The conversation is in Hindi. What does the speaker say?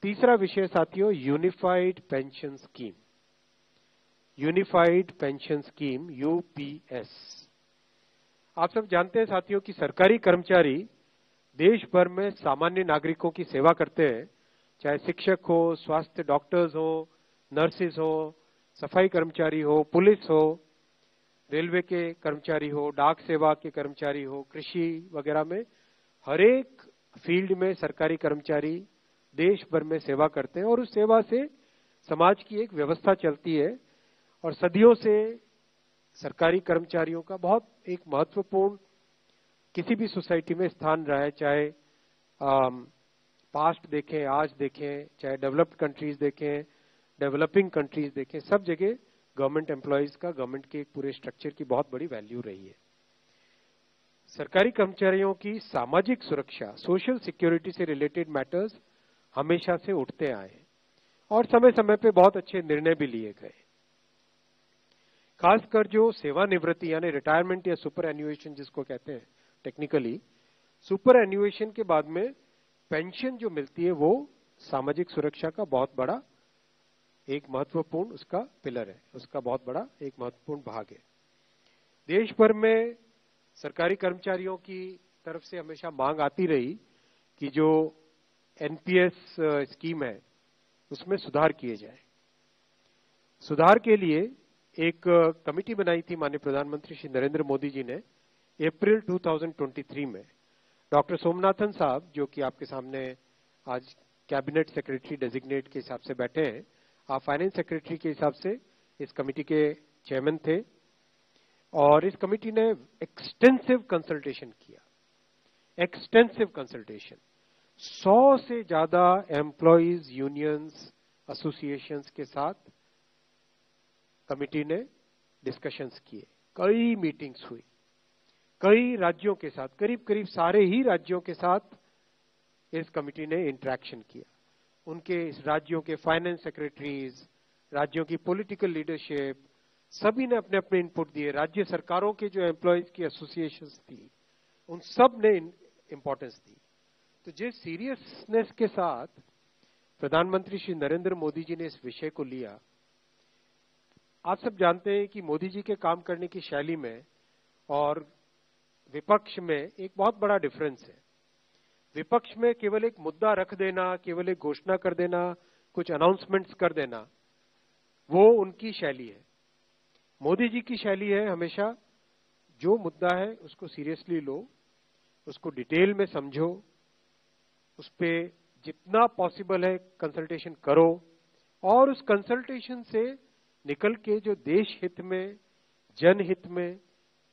तीसरा विषय साथियों, unified pension scheme. Unified pension scheme, UPS. आप सब जानते हैं साथियों कि सरकारी कर्मचारी देश भर में सामान्य नागरिकों की सेवा करते हैं, चाहे शिक्षक हो, स्वास्थ्य डॉक्टर्स हो, नर्सेज हो, सफाई कर्मचारी हो, पुलिस हो, रेलवे के कर्मचारी हो, डाक सेवा के कर्मचारी हो, कृषि वगैरह में हर एक फील्ड में सरकारी कर्मचारी देश भर में सेवा करते हैं और उस सेवा से समाज की एक व्यवस्था चलती है। और सदियों से सरकारी कर्मचारियों का बहुत एक महत्वपूर्ण किसी भी सोसाइटी में स्थान रहा है, चाहे पास्ट देखें, आज देखें, चाहे डेवलप्ड कंट्रीज देखें, डेवलपिंग कंट्रीज देखें, सब जगह गवर्नमेंट एम्प्लॉयज का, गवर्नमेंट के पूरे स्ट्रक्चर की बहुत बड़ी वैल्यू रही है। सरकारी कर्मचारियों की सामाजिक सुरक्षा, सोशल सिक्योरिटी से रिलेटेड मैटर्स हमेशा से उठते आए हैं और समय समय पे बहुत अच्छे निर्णय भी लिए गए। खासकर जो सेवानिवृत्ति यानी रिटायरमेंट या सुपर एन्युएशन जिसको कहते हैं टेक्निकली, सुपर एन्युएशन के बाद में पेंशन जो मिलती है वो सामाजिक सुरक्षा का बहुत बड़ा एक महत्वपूर्ण उसका पिलर है, उसका बहुत बड़ा एक महत्वपूर्ण भाग है। देश भर में सरकारी कर्मचारियों की तरफ से हमेशा मांग आती रही कि जो एनपीएस स्कीम है उसमें सुधार किए जाए। सुधार के लिए एक कमेटी बनाई थी माननीय प्रधानमंत्री श्री नरेंद्र मोदी जी ने अप्रैल 2023 में। डॉक्टर सोमनाथन साहब, जो कि आपके सामने आज कैबिनेट सेक्रेटरी डेजिग्नेट के हिसाब से बैठे हैं, आप फाइनेंस सेक्रेटरी के हिसाब से इस कमेटी के चेयरमैन थे और इस कमेटी ने एक्सटेंसिव कंसल्टेशन किया, एक्सटेंसिव कंसल्टेशन। 100 से ज्यादा एम्प्लॉयज यूनियंस एसोसिएशंस के साथ कमेटी ने डिस्कशंस किए, कई मीटिंग्स हुई, कई राज्यों के साथ, करीब करीब सारे ही राज्यों के साथ इस कमेटी ने इंटरेक्शन किया। उनके इस राज्यों के फाइनेंस सेक्रेटरीज, राज्यों की पॉलिटिकल लीडरशिप, सभी ने अपने अपने इनपुट दिए। राज्य सरकारों के जो एम्प्लॉयज की एसोसिएशंस थी उन सब ने इंपॉर्टेंस दी। तो जिस सीरियसनेस के साथ प्रधानमंत्री श्री नरेंद्र मोदी जी ने इस विषय को लिया, आप सब जानते हैं कि मोदी जी के काम करने की शैली में और विपक्ष में एक बहुत बड़ा डिफरेंस है। विपक्ष में केवल एक मुद्दा रख देना, केवल एक घोषणा कर देना, कुछ अनाउंसमेंट्स कर देना, वो उनकी शैली है। मोदी जी की शैली है हमेशा जो मुद्दा है उसको सीरियसली लो, उसको डिटेल में समझो, उस पर जितना पॉसिबल है कंसल्टेशन करो और उस कंसल्टेशन से निकल के जो देश हित में, जनहित में,